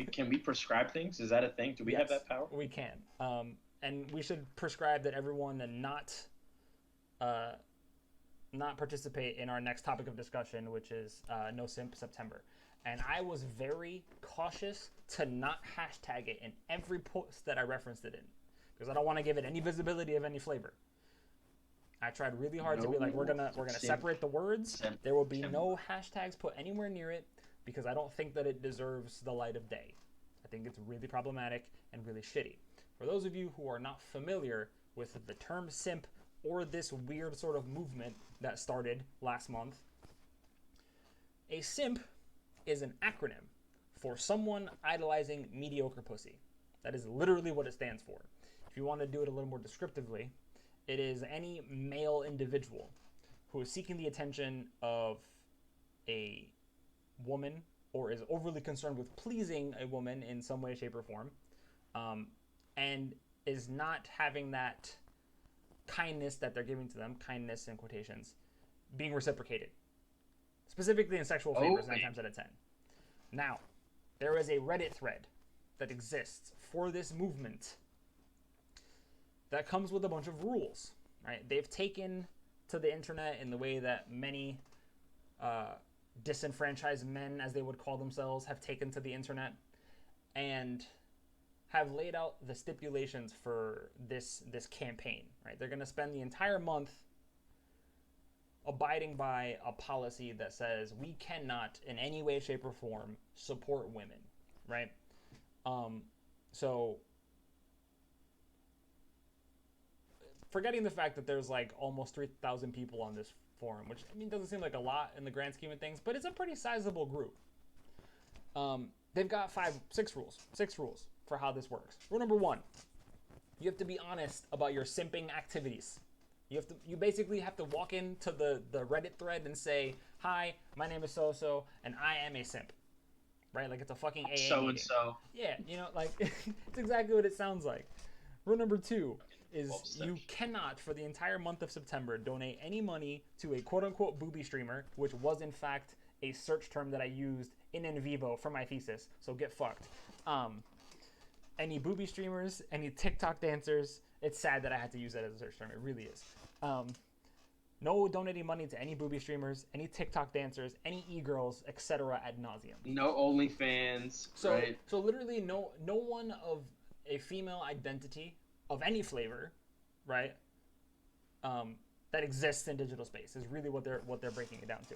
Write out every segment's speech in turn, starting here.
can we prescribe things? Is that a thing? Do we have Yes, that power? we can. And we should prescribe that everyone uh, not participate in our next topic of discussion, which is no Simp September. And I was very cautious to not hashtag it in every post that I referenced it in, because I don't want to give it any visibility of any flavor. I tried really hard to be like, No we're gonna simp separate the words. There will be September. no hashtags put anywhere near it because I don't think that it deserves the light of day. I think it's really problematic and really shitty. For those of you who are not familiar with the term simp or this weird sort of movement that started last month, a simp is an acronym for someone idolizing mediocre pussy. That is literally what it stands for. If you want to do it a little more descriptively, it is any male individual who is seeking the attention of a woman or is overly concerned with pleasing a woman in some way, shape, or form, um, and is not having that kindness that they're giving to them, kindness in quotations, being reciprocated, specifically in sexual favors, nine Okay. times out of 10. Now, there is a Reddit thread that exists for this movement that comes with a bunch of rules, right? They've taken to the internet in the way that many uh, disenfranchised men, as they would call themselves, have taken to the internet and have laid out the stipulations for this campaign, right? They're going to spend the entire month abiding by a policy that says we cannot in any way, shape, or form support women, right? Um, so forgetting the fact that there's like almost 3,000 people on this forum, which I mean doesn't seem like a lot in the grand scheme of things, but it's a pretty sizable group. They've got six rules for how this works. Rule number one: you have to be honest about your simping activities. You basically have to walk into the Reddit thread and say, "Hi, my name is so so, and I am a simp." Right? Like it's a fucking AA So and meeting. so. Yeah, like it's exactly what it sounds like. Rule number two is Involves you steps. cannot, for the entire month of September, donate any money to a quote unquote booby streamer, which was in fact a search term that I used in vivo for my thesis. So get fucked. Any booby streamers, any TikTok dancers. It's sad that I had to use that as a search term. It really is. Um, no donating money to any booby streamers, any TikTok dancers, any e-girls, etc. ad nauseum. No OnlyFans, right? So literally no one of a female identity of any flavor, right? That exists in digital space is really what they're breaking it down to.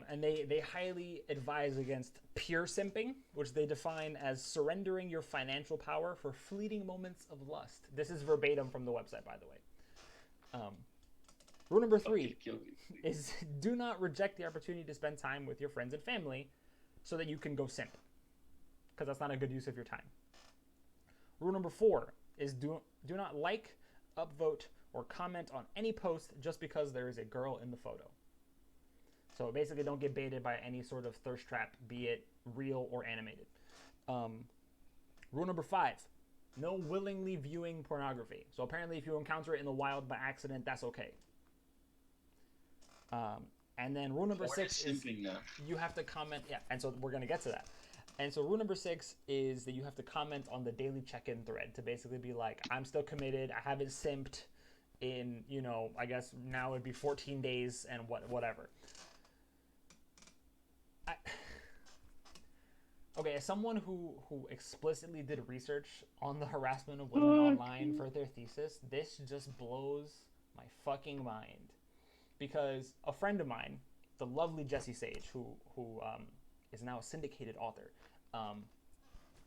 And they highly advise against pure simping, which they define as surrendering your financial power for fleeting moments of lust. This is verbatim from the website, by the way. Um, Rule number Okay, three kill me, please. is do not reject the opportunity to spend time with your friends and family so that you can go simp, because that's not a good use of your time. Rule number four is do not like, upvote, or comment on any post just because there is a girl in the photo. So basically, don't get baited by any sort of thirst trap, be it real or animated. Um, Rule number five: no willingly viewing pornography. So apparently, if you encounter it in the wild by accident, that's okay. And then rule number Porn is six is simping now. you have to comment. Yeah, and so we're gonna get to that. And so rule number six is that you have to comment on the daily check-in thread to basically be like, I'm still committed. I haven't simped in, I guess now it'd be 14 days and whatever. I, okay, as someone who explicitly did research on the harassment of women online for their thesis, this just blows my fucking mind. Because a friend of mine, the lovely Jessie Sage, who is now a syndicated author, um,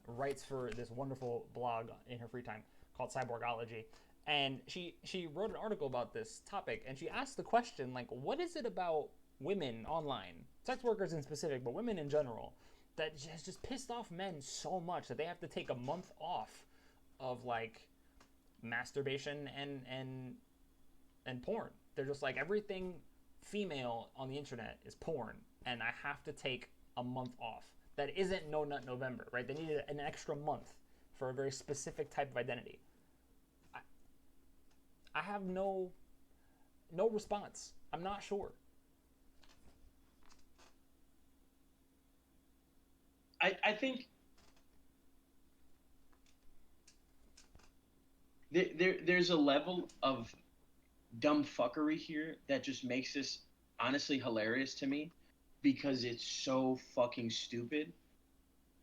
writes for this wonderful blog in her free time called Cyborgology, and she wrote an article about this topic, and she asked the question like, what is it about women online, sex workers in specific, but women in general, that has just pissed off men so much that they have to take a month off of like masturbation and porn. They're just like everything female on the internet is porn, and I have to take a month off. That isn't No Nut November, right? They needed an extra month for a very specific type of identity. I, I have no response. I'm not sure. I think there's a level of dumb fuckery here that just makes this honestly hilarious to me because it's so fucking stupid.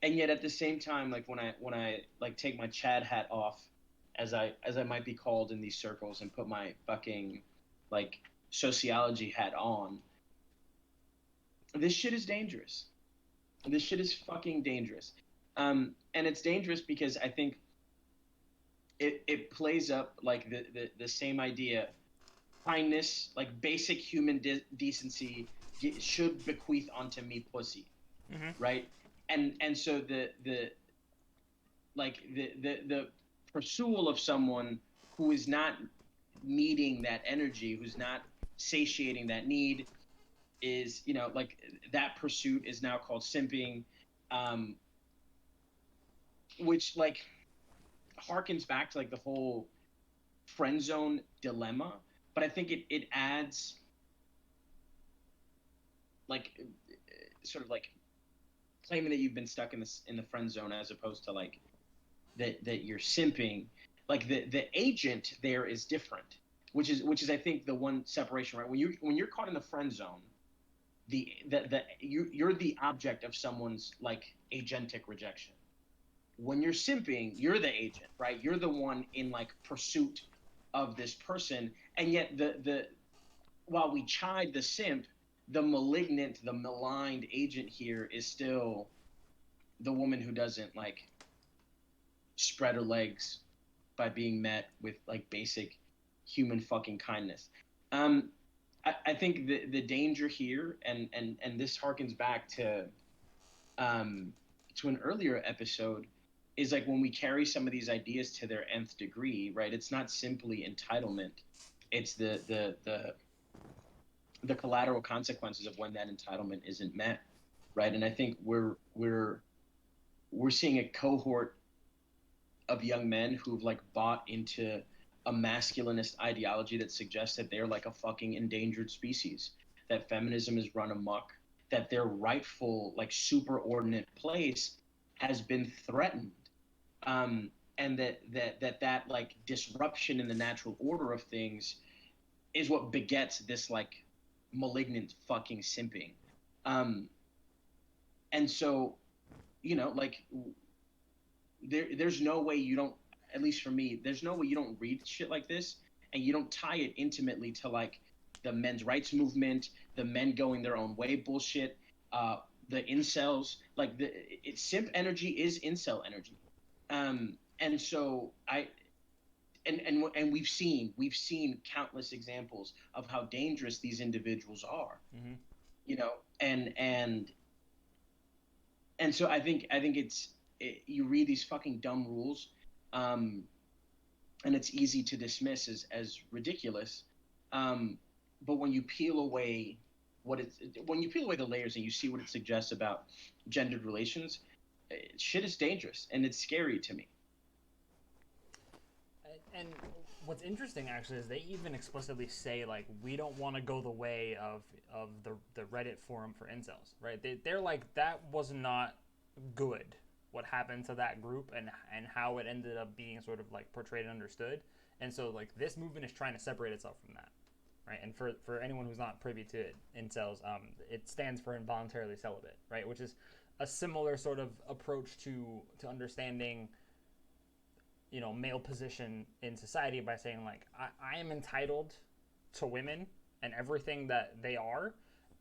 And yet at the same time, like when I like take my Chad hat off, as I might be called in these circles, and put my fucking like sociology hat on, this shit is dangerous. This shit is fucking dangerous. And it's dangerous because I think it plays up like the same idea. Kindness, like basic human decency, should bequeath onto me pussy, Mm-hmm. right? And so the pursuit of someone who is not meeting that energy, who's not satiating that need, is, like, that pursuit is now called simping, um, which, like, harkens back to like the whole friend zone dilemma. But I think it adds like sort of like claiming that you've been stuck in the friend zone, as opposed to like that you're simping. Like the agent there is different, which is I think the one separation, right? When you're caught in the friend zone, you're the object of someone's like agentic rejection. When you're simping, you're the agent, right? You're the one in like pursuit of this person. And yet the while we chide the simp, the malignant, the maligned agent here is still the woman who doesn't like spread her legs by being met with like basic human fucking kindness. Um, I think the danger here, and this harkens back um, to an earlier episode, is like when we carry some of these ideas to their nth degree, right? It's not simply entitlement; it's the collateral consequences of when that entitlement isn't met, right? And I think we're seeing a cohort of young men who've like bought into a masculinist ideology that suggests that they're like a fucking endangered species, that feminism is run amok, that their rightful like superordinate place has been threatened, and that like disruption in the natural order of things is what begets this like malignant fucking simping. Um, and so, like, there's no way you don't, at least for me, there's no way you don't read shit like this and you don't tie it intimately to like the men's rights movement, the men going their own way bullshit, the incels. Like simp energy is incel energy. And so we've seen countless examples of how dangerous these individuals are, Mm-hmm. you know, and so I think you read these fucking dumb rules, um, and it's easy to dismiss as ridiculous. Um, but what it's when you peel away the layers and you see what it suggests about gendered relations, shit is dangerous and it's scary to me. And what's interesting actually is they even explicitly say like we don't want to go the way of the Reddit forum for incels, right? They're like that was not good what happened to that group and how it ended up being sort of like portrayed and understood. And so like this movement is trying to separate itself from that, right? And for anyone who's not privy to it, incels, it stands for involuntarily celibate, right? Which is a similar sort of approach to understanding, male position in society by saying like I am entitled to women and everything that they are,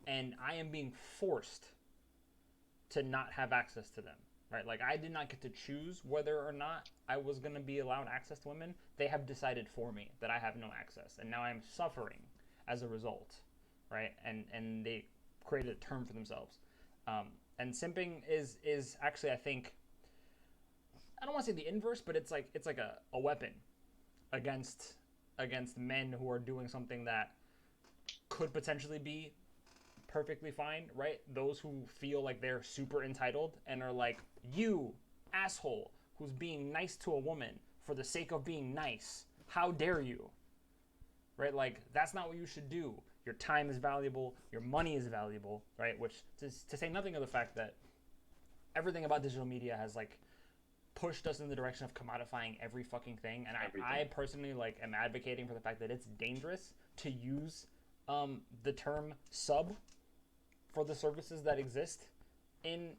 and I am being forced to not have access to them, right? Like I did not get to choose whether or not I was going to be allowed access to women. They have decided for me that I have no access, and now I'm suffering as a result, right? And they created a term for themselves. And simping is actually, I think, I don't want to say the inverse, but it's like a weapon against men who are doing something that could potentially be perfectly fine, right? Those who feel like they're super entitled and are like, you asshole who's being nice to a woman for the sake of being nice, how dare you? Right? Like that's not what you should do. Your time is valuable, your money is valuable, right? Which to say nothing of the fact that everything about digital media has like pushed us in the direction of commodifying every fucking thing. And I Everything. personally like am advocating for the fact that it's dangerous to use the term sub for the services that exist in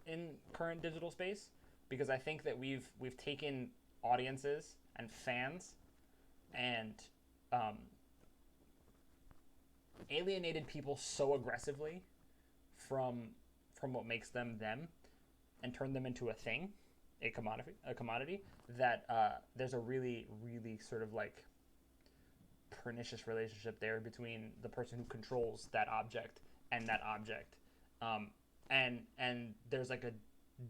current digital space, because I think that we've taken audiences and fans and um, alienated people so aggressively from what makes them them, and turned them into a thing, a commodity that there's a really really sort of like pernicious relationship there between the person who controls that object and that object, um, and there's like a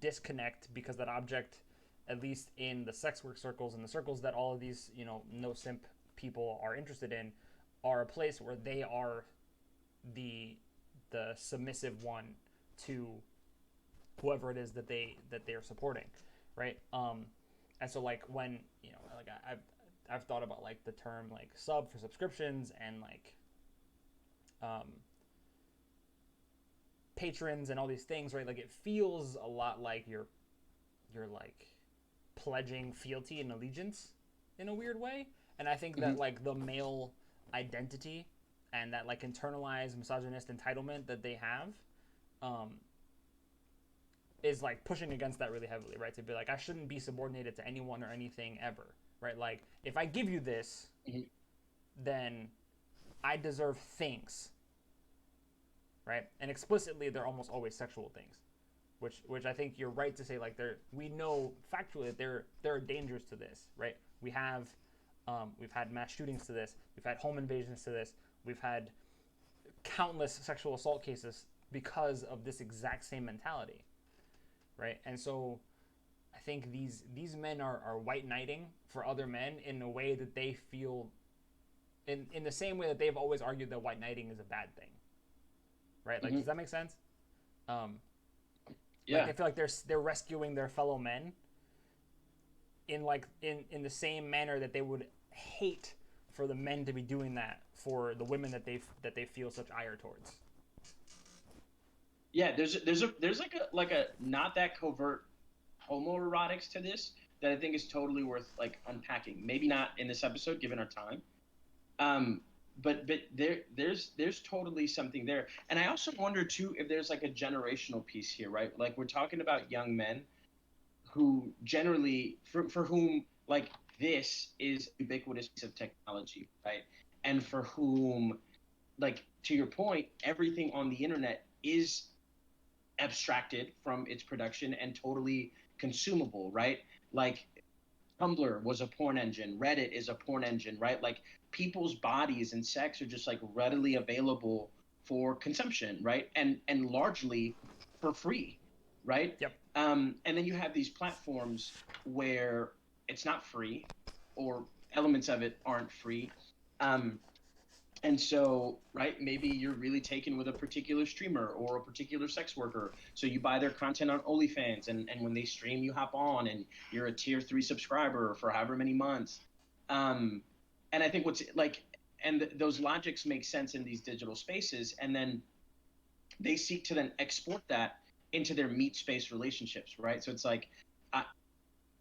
disconnect because that object, at least in the sex work circles and the circles that all of these no simp people are interested in, are a place where they are the submissive one to whoever it is that they are supporting, right? And so like when like I've thought about like the term like sub for subscriptions and like um, patrons and all these things, right? Like it feels a lot like you're like pledging fealty and allegiance in a weird way. And I think Mm-hmm. that like the male identity and that like internalized misogynist entitlement that they have um, is like pushing against that really heavily, right? To be like, I shouldn't be subordinated to anyone or anything ever, right? Like, if I give you this, Mm-hmm. then I deserve things, right? And explicitly, they're almost always sexual things, which I think you're right to say. Like, we know factually that there are dangers to this, right? We've had mass shootings to this, we've had home invasions to this, we've had countless sexual assault cases because of this exact same mentality, right? And so I think these men are white knighting for other men in a way that they feel in the same way that they've always argued that white knighting is a bad thing, right? Like, Mm-hmm. does that make sense? Um, like Yeah. they feel like they're rescuing their fellow men in like in the same manner that they would hate for the men to be doing that for the women that they feel such ire towards. Yeah, there's like a not that covert homoerotics to this that I think is totally worth like unpacking. Maybe not in this episode, given our time. Um, but there's totally something there, and I also wonder too if there's like a generational piece here, right? Like we're talking about young men who generally for whom like this is ubiquitous piece of technology, right? And for whom, like to your point, everything on the internet is abstracted from its production and totally consumable, right? Like Tumblr was a porn engine, Reddit is a porn engine, right? Like people's bodies and sex are just like readily available for consumption, right? And largely for free, right? Yep. And then you have these platforms where it's not free, or elements of it aren't free. Um, and so, right, maybe you're really taken with a particular streamer or a particular sex worker. So you buy their content on OnlyFans, and when they stream, you hop on, and you're a tier 3 subscriber for however many months. Um, and I think what's like, and those logics make sense in these digital spaces. And then they seek to then export that into their meat space relationships, right? So it's like, I,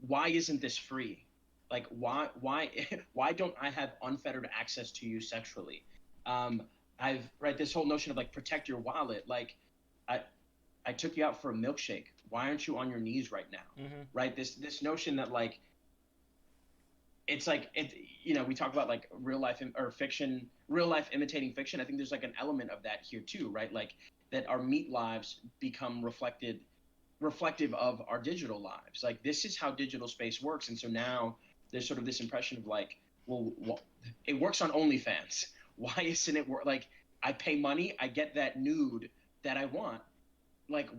why isn't this free? Like why why don't I have unfettered access to you sexually? Um, I've right this whole notion of like protect your wallet. Like I I took you out for a milkshake. Why aren't you on your knees right now? Mm-hmm. Right, this notion that like it's like it we talk about like real life or fiction, real life imitating fiction. I think there's like an element of that here too, right? Like that our meat lives become reflective of our digital lives. Like this is how digital space works, and so now there's sort of this impression of like, well, it works on OnlyFans. Why isn't it work? Like I pay money, I get that nude that I want. Like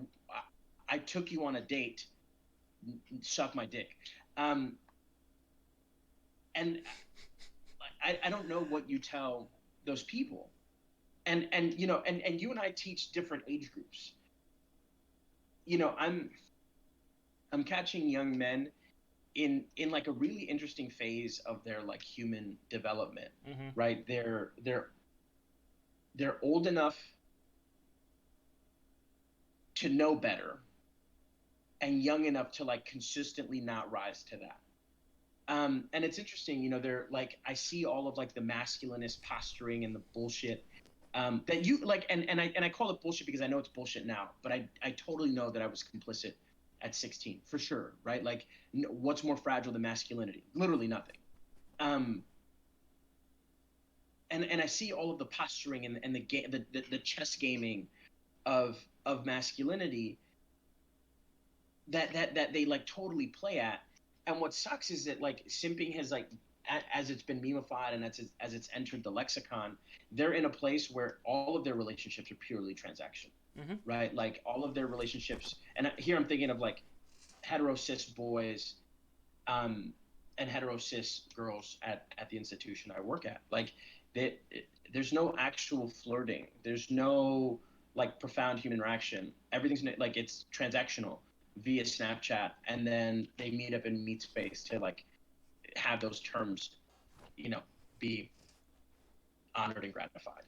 I took you on a date, suck my dick. Um, and I don't know what you tell those people. And and you and I teach different age groups. I'm catching young men in like a really interesting phase of their like human development, Mm-hmm. right? They're old enough to know better, and young enough to like consistently not rise to that. And it's interesting, they're like, I see all of like the masculinist posturing and the bullshit, that you like, and I call it bullshit because I know it's bullshit now, but I totally know that I was complicit at 16 for sure, right? Like, what's more fragile than masculinity? Literally nothing. Um, and I see all of the posturing and the chess gaming of masculinity that they like totally play at. And what sucks is that like simping has like, as it's been memeified and as it's entered the lexicon, they're in a place where all of their relationships are purely transactional, Mm-hmm. right? Like all of their relationships, and here I'm thinking of like hetero cis boys, um, and hetero cis girls at the institution I work at. Like, they, there's no actual flirting. There's no like profound human interaction. Everything's like, it's transactional via Snapchat, and then they meet up in meet space to like have those terms, you know, be honored and gratified.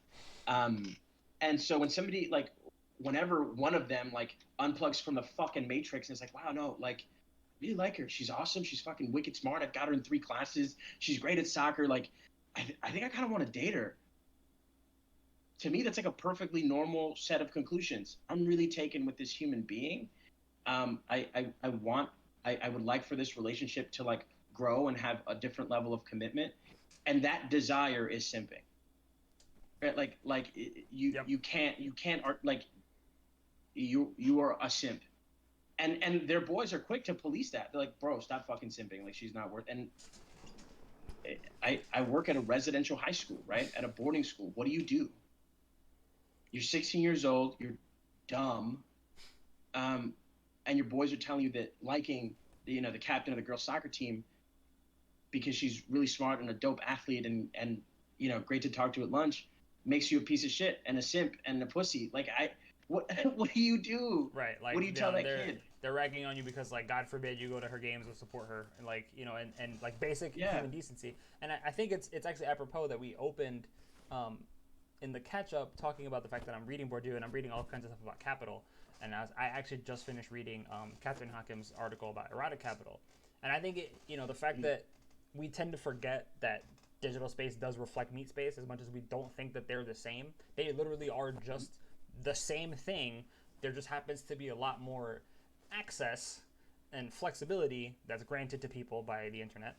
Um, and so when somebody like, whenever one of them like unplugs from the fucking matrix and is like, wow, no, like, really like her. She's awesome. She's fucking wicked smart. I've got her in 3 classes. She's great at soccer. Like, I think I kind of want to date her. To me, that's like a perfectly normal set of conclusions. I'm really taken with this human being. I want, I would like for this relationship to like grow and have a different level of commitment. And that desire is simping. Right? Like Yep. you can't art like, you are a simp. And their boys are quick to police that. They're like, bro, stop fucking simping. Like, she's not worth. And I work at a residential high school, right? At a boarding school. What do you do? You're 16 years old. You're dumb, um, and your boys are telling you that liking, the captain of the girls' soccer team because she's really smart and a dope athlete and great to talk to at lunch makes you a piece of shit and a simp and a pussy. Like, what what do you do? Right. What Like, do you tell that kid? they're ragging on you because, like, God forbid you go to her games and support her, and like, and like basic Yeah. human decency. And I think it's actually apropos that we opened, um, in the catch up talking about the fact that I'm reading Bourdieu and I'm reading all kinds of stuff about capital. And I actually just finished reading Catherine Hackim's article about erotic capital. And I think the fact that we tend to forget that digital space does reflect meat space as much as we don't think that they're the same. They literally are just the same thing. There just happens to be a lot more access and flexibility that's granted to people by the internet.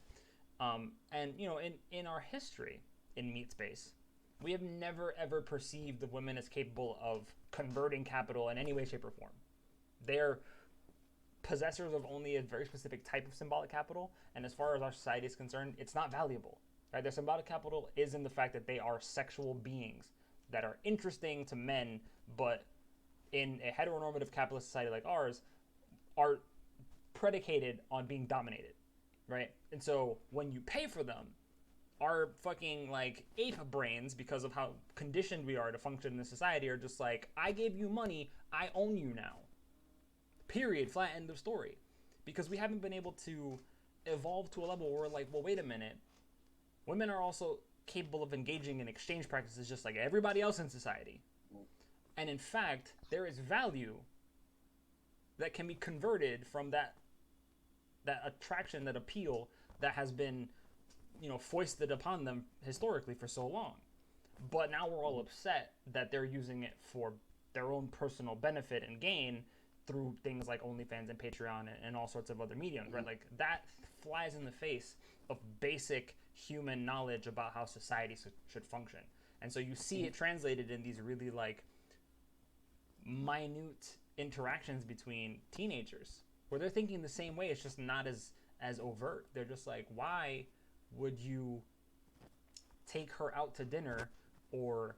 And in our history in meat space, we have never ever perceived the women as capable of converting capital in any way, shape, or form. They're possessors of only a very specific type of symbolic capital, and as far as our society is concerned, it's not valuable. Right? Their symbolic capital is in the fact that they are sexual beings that are interesting to men, but in a heteronormative capitalist society like ours, are predicated on being dominated, right? And so when you pay for them, our fucking like ape brains, because of how conditioned we are to function in the society, are just like, I gave you money, I own you now. Period. Flat end of story. Because we haven't been able to evolve to a level where we're like, well, wait a minute. Women are also capable of engaging in exchange practices just like everybody else in society. And in fact, there is value that can be converted from that attraction, that appeal that has been, foisted upon them historically for so long. But now we're all upset that they're using it for their own personal benefit and gain through things like OnlyFans and Patreon and all sorts of other mediums, right? Like, that flies in the face of basic human knowledge about how society should function. And so you see it translated in these really like minute interactions between teenagers where they're thinking the same way. It's just not as overt. They're just like, why would you take her out to dinner or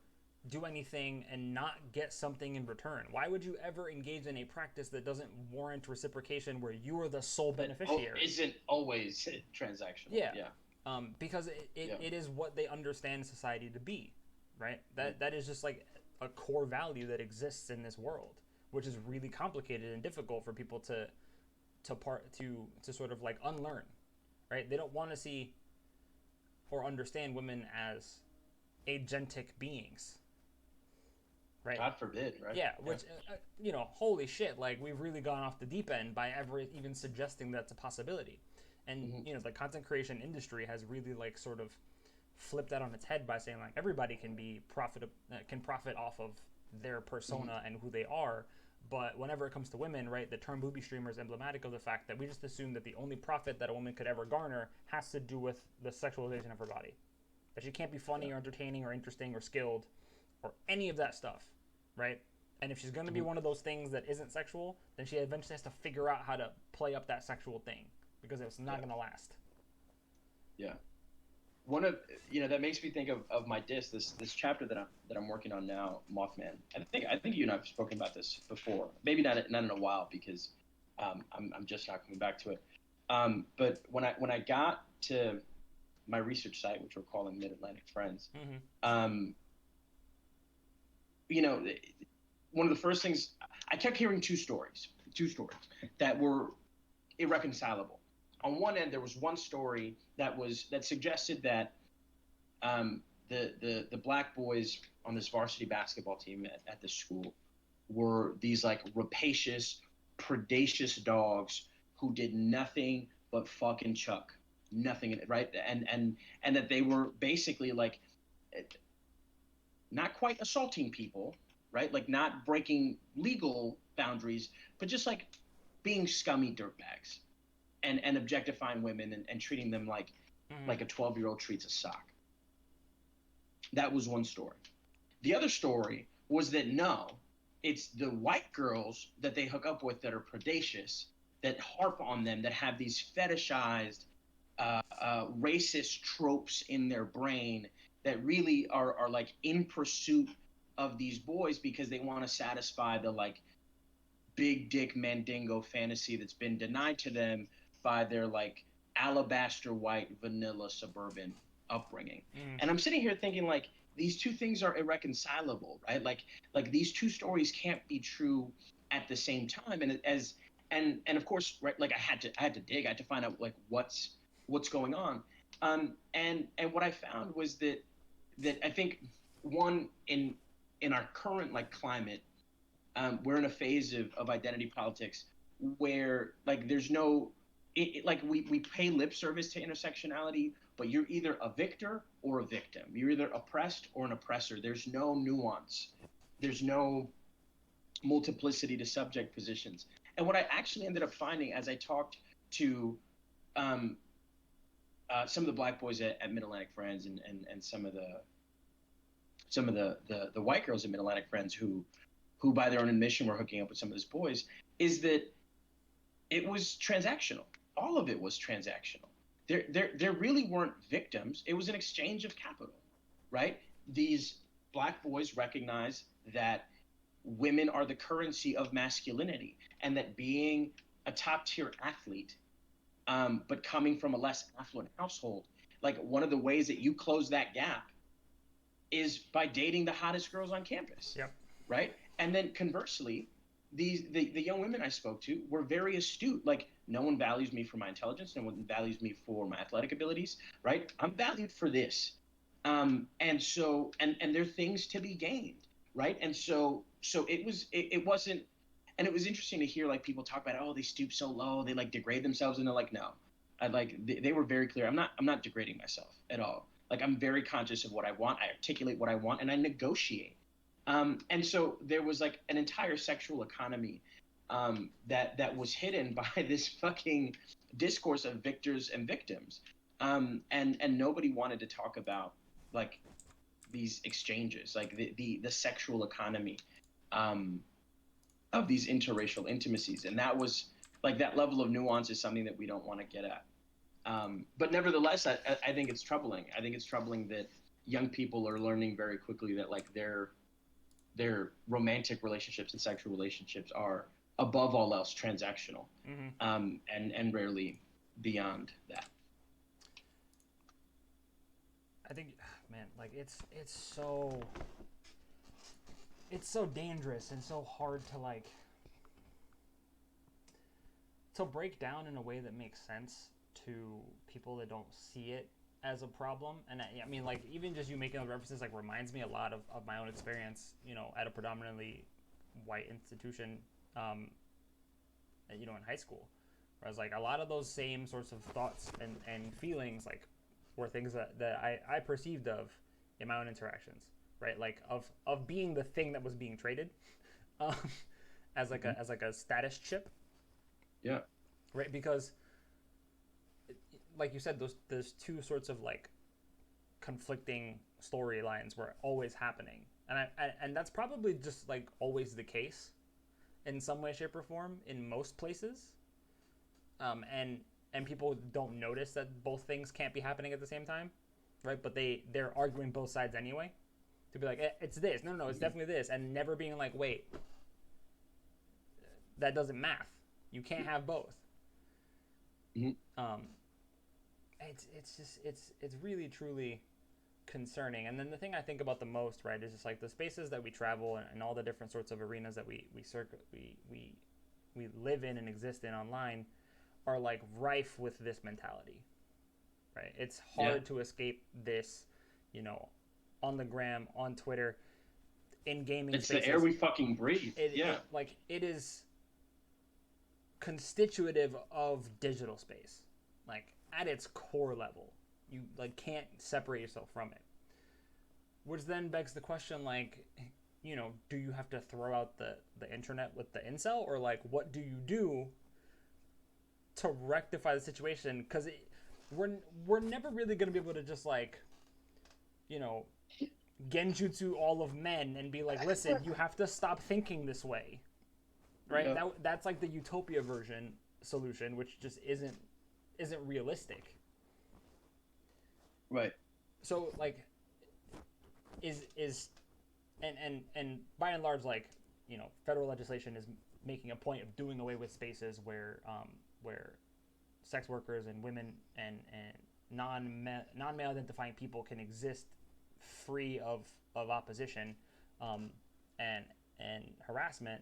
do anything and not get something in return? Why would you ever engage in a practice that doesn't warrant reciprocation where you are the sole beneficiary? Isn't always transactional. Yeah. Yeah. Because it is what they understand society to be, right? That is just like a core value that exists in this world, which is really complicated and difficult for people to sort of like unlearn, right? They don't want to see or understand women as agentic beings, right? God forbid, right? Yeah, Yeah. which holy shit, like we've really gone off the deep end by ever even suggesting that's a possibility. And Hmm. the content creation industry has really like sort of flipped that on its head by saying like everybody can profit off of their Hmm. persona and who they are. But whenever it comes to women, right, the term booby streamer is emblematic of the fact that we just assume that the only profit that a woman could ever garner has to do with the sexualization of her body. That she can't be Yeah. funny or entertaining or interesting or skilled or any of that stuff, right? And if she's going to be Hmm. one of those things that isn't sexual, then she eventually has to figure out how to play up that sexual thing because it's not Yeah. going to last. Yeah. One of that makes me think of my disc, this chapter that I'm working on now, Mothman. I think you and I've spoken about this before. Maybe not in a while because I'm just not coming back to it. But when I got to my research site, which we're calling Mid Atlantic Friends, Mm-hmm. um, you know, one of the first things I kept hearing two stories that were irreconcilable. On one end, there was one story that suggested that the black boys on this varsity basketball team at the school were these like rapacious, predacious dogs who did nothing but fucking chuck, nothing, right? And that they were basically like not quite assaulting people, right? Like not breaking legal boundaries, but just like being scummy dirtbags and objectifying women and treating them Mm-hmm. like a 12-year-old treats a sock. That was one story. The other story was that no, it's the white girls that they hook up with that are predacious, that harp on them, that have these fetishized racist tropes in their brain that really are like in pursuit of these boys because they want to satisfy the like big dick mandingo fantasy that's been denied to them by their like alabaster white vanilla suburban upbringing. Mm-hmm. And I'm sitting here thinking like these two things are irreconcilable, right? Like these two stories can't be true at the same time. And of course, right, like I had to dig, I had to find out like what's going on. And what I found was that I think one in our current like climate, we're in a phase of identity politics where like there's no like we pay lip service to intersectionality, but you're either a victor or a victim. You're either oppressed or an oppressor. There's no nuance. There's no multiplicity to subject positions. And what I actually ended up finding as I talked to um, some of the black boys at Mid Atlantic Friends and some of the white girls at Mid Atlantic Friends who by their own admission were hooking up with some of those boys, is that it was transactional. All of it was transactional. There really weren't victims. It was an exchange of capital, right? These black boys recognize that women are the currency of masculinity, and that being a top tier athlete, but coming from a less affluent household, like one of the ways that you close that gap is by dating the hottest girls on campus, Yep. right? And then conversely, the young women I spoke to were very astute. Like, no one values me for my intelligence, no one values me for my athletic abilities, right? I'm valued for this. And there are things to be gained, right? And so it wasn't, and it was interesting to hear like people talk about, oh, they stoop so low, they like degrade themselves, and they're like, no, they were very clear. I'm not degrading myself at all. Like, I'm very conscious of what I want. I articulate what I want, and I negotiate. And so there was like an entire sexual economy that was hidden by this fucking discourse of victors and victims, and nobody wanted to talk about like these exchanges, like the sexual economy um, of these interracial intimacies, and that was like that level of nuance is something that we don't want to get at. But nevertheless, I think it's troubling. I think it's troubling that young people are learning very quickly that like their romantic relationships and sexual relationships are above all else transactional, Mm-hmm. and rarely beyond that. I think, man, like it's so dangerous and so hard to break down in a way that makes sense to people that don't see it as a problem, and I mean, like, even just you making those references like reminds me a lot of my own experience, at a predominantly white institution, um, in high school. Whereas like a lot of those same sorts of thoughts and feelings like were things that I perceived of in my own interactions, right? Like of being the thing that was being traded, um, as like Mhm. a status chip, Yeah. right? Because like you said, those two sorts of like conflicting storylines were always happening, and that's probably just like always the case in some way, shape, or form in most places. And people don't notice that both things can't be happening at the same time, right? But they're arguing both sides anyway to be like, it's this, no, no, no, it's Mhm. definitely this, and never being like, wait, that doesn't math. You can't have both. Mhm. Um, it's just it's really truly concerning. And then the thing I think about the most, right, is just like the spaces that we travel and all the different sorts of arenas that we live in and exist in online are like rife with this mentality, right? It's Yeah. hard to escape this, you know, on the gram, on Twitter, in gaming It's the air spaces. we fucking breathe. Yeah. It is constitutive of digital space, like at its core level. You like can't separate yourself from it. Which then begs the question, like, do you have to throw out the internet with the incel, or like, what do you do to rectify the situation? Because we're we're never really gonna be able to just like, you know, genjutsu all of men and be like, listen, you have to stop thinking this way, right? Yeah. That's like the utopia version solution, which just isn't realistic. Right. So like, is and by and large, like, federal legislation is making a point of doing away with spaces where sex workers and women and non male identifying people can exist free of opposition, um, and harassment.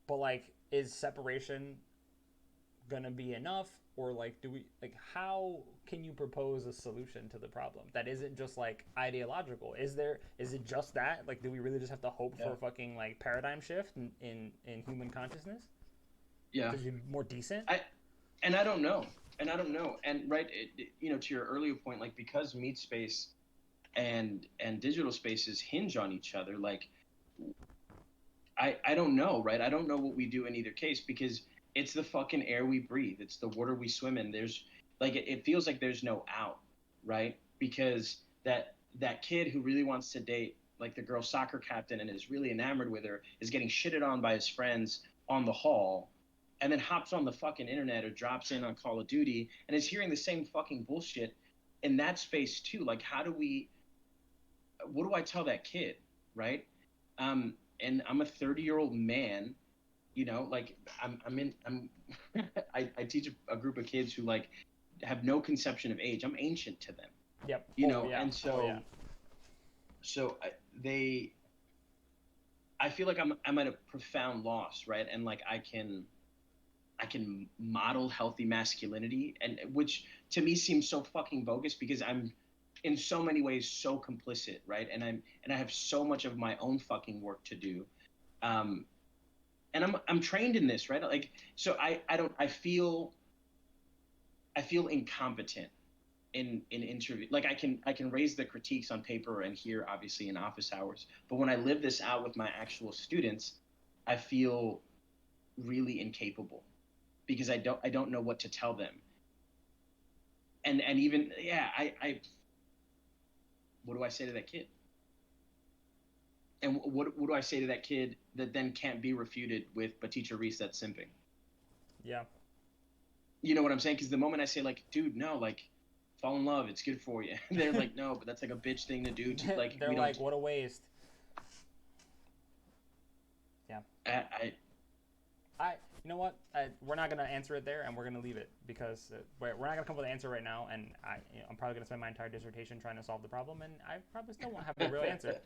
But like, is separation gonna be enough, or like, do we like, how can you propose a solution to the problem that isn't just like ideological? Is it just that, like, do we really just have to hope Yeah. for a fucking like paradigm shift in human consciousness Yeah. to be more decent? I and I don't know. And I don't know. And right, to your earlier point, like because meat space and digital spaces hinge on each other, like I don't know, right? I don't know what we do in either case because it's the fucking air we breathe. It's the water we swim in. There's like it feels like there's no out, right? Because that kid who really wants to date like the girl soccer captain and is really enamored with her is getting shitted on by his friends on the hall and then hops on the fucking internet or drops in on Call of Duty and is hearing the same fucking bullshit in that space too. Like how do we what do I tell that kid, right? And I'm a 30-year-old man, like I'm in, I'm, I teach a group of kids who like have no conception of age. I'm ancient to them, Yep. Oh yeah. and Oh yeah. so they, I feel like I'm at a profound loss, right? And like I can model healthy masculinity, and which to me seems so fucking bogus because I'm in so many ways so complicit, right? And I have so much of my own fucking work to do. Um, and I'm trained in this, right? Like so I don't I feel incompetent in interview. Like I can raise the critiques on paper and here obviously in office hours, but when I live this out with my actual students, I feel really incapable because I don't know what to tell them. And even yeah, I what do I say to that kid? And what do I say to that kid that then can't be refuted with, but teacher Reese, that's simping? Yeah. You know what I'm saying? Because the moment I say like, dude, no, like, fall in love, it's good for you. They're like, no, but that's like a bitch thing to do. To like, They're we don't. like, what a waste. Yeah. I I you know what? We're not gonna answer it there, and we're gonna leave it because we're not gonna come up with an answer right now. And I'm probably gonna spend my entire dissertation trying to solve the problem, and I probably still won't have a real answer.